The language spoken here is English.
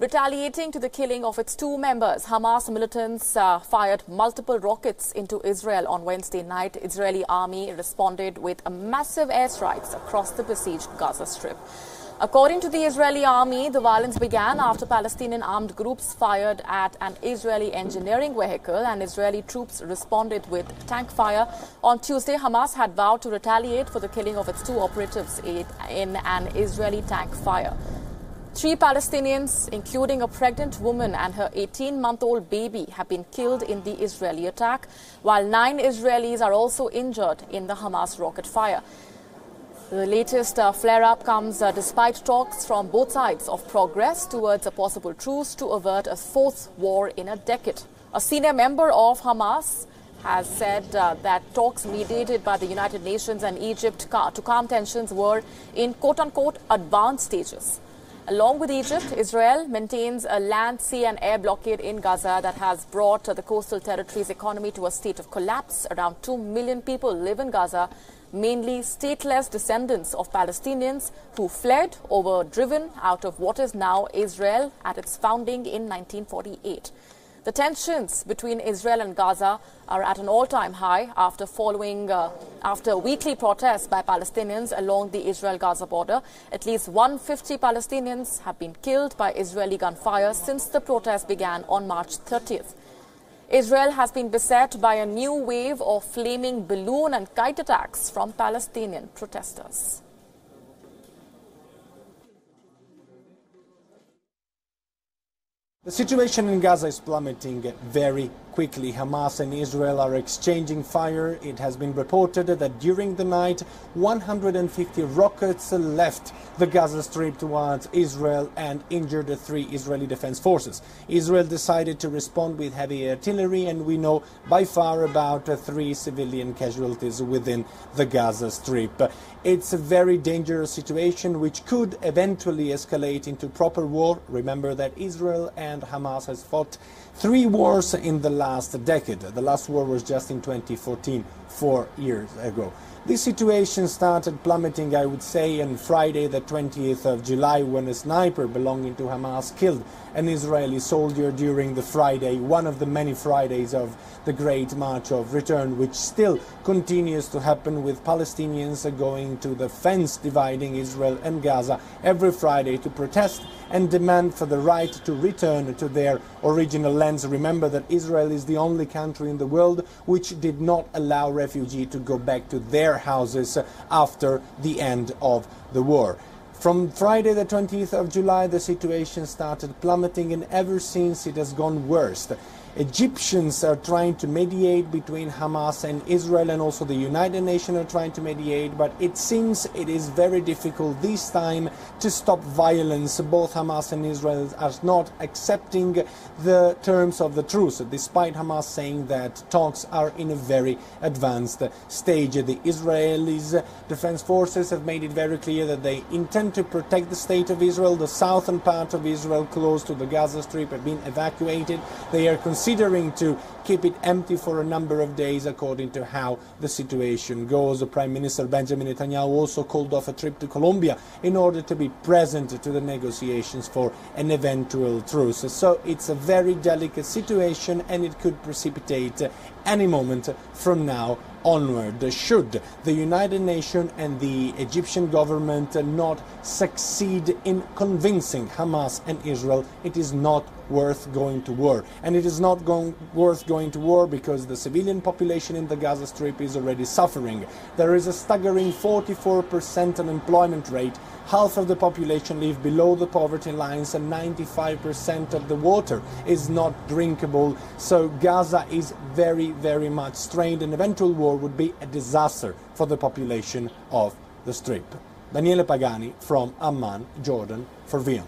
Retaliating to the killing of its two members, Hamas militants fired multiple rockets into Israel on Wednesday night. Israeli army responded with massive airstrikes across the besieged Gaza Strip. According to the Israeli army, the violence began after Palestinian armed groups fired at an Israeli engineering vehicle and Israeli troops responded with tank fire. On Tuesday, Hamas had vowed to retaliate for the killing of its two operatives in an Israeli tank fire. 3 Palestinians, including a pregnant woman and her 18-month-old baby, have been killed in the Israeli attack, while 9 Israelis are also injured in the Hamas rocket fire. The latest flare-up comes despite talks from both sides of progress towards a possible truce to avert a fourth war in a decade. A senior member of Hamas has said that talks mediated by the United Nations and Egypt to calm tensions were in quote-unquote advanced stages. Along with Egypt, Israel maintains a land, sea and air blockade in Gaza that has brought the coastal territory's economy to a state of collapse. Around 2 million people live in Gaza, mainly stateless descendants of Palestinians who fled or were driven out of what is now Israel at its founding in 1948. The tensions between Israel and Gaza are at an all-time high after weekly protests by Palestinians along the Israel-Gaza border. At least 150 Palestinians have been killed by Israeli gunfire since the protests began on March 30th. Israel has been beset by a new wave of flaming balloon and kite attacks from Palestinian protesters. The situation in Gaza is plummeting very quickly. Hamas and Israel are exchanging fire. It has been reported that during the night 150 rockets left the Gaza Strip towards Israel and injured 3 Israeli defense forces. Israel decided to respond with heavy artillery, and we know by far about 3 civilian casualties within the Gaza Strip. It's a very dangerous situation which could eventually escalate into proper war. Remember that Israel and Hamas has fought 3 wars in the last decade. The last war was just in 2014, 4 years ago. This situation started plummeting, I would say, on Friday the 20th of July when a sniper belonging to Hamas killed an Israeli soldier during the Friday, one of the many Fridays of the Great March of Return, which still continues to happen, with Palestinians going to the fence dividing Israel and Gaza every Friday to protest and demand for the right to return to their original lands. Remember that Israel is the only country in the world which did not allow refugees to go back to their houses after the end of the war. From Friday the 20th of July, the situation started plummeting, and ever since it has gone worse. Egyptians are trying to mediate between Hamas and Israel, and also the United Nations are trying to mediate, but it seems it is very difficult this time to stop violence. Both Hamas and Israel are not accepting the terms of the truce, despite Hamas saying that talks are in a very advanced stage. The Israelis' defense forces have made it very clear that they intend to protect the state of Israel. The southern part of Israel close to the Gaza Strip have been evacuated. They are considering to keep it empty for a number of days according to how the situation goes. The Prime Minister Benjamin Netanyahu also called off a trip to Colombia in order to be present to the negotiations for an eventual truce. So it's a very delicate situation, and it could precipitate any moment from now onward. Should the United Nations and the Egyptian government not succeed in convincing Hamas and Israel, it is not worth going to war. And it is not worth going to war because the civilian population in the Gaza Strip is already suffering. There is a staggering 44% unemployment rate. Half of the population live below the poverty lines, and 95% of the water is not drinkable. So Gaza is very, very much strained. An eventual war would be a disaster for the population of the Strip. Daniele Pagani from Amman, Jordan, for WION.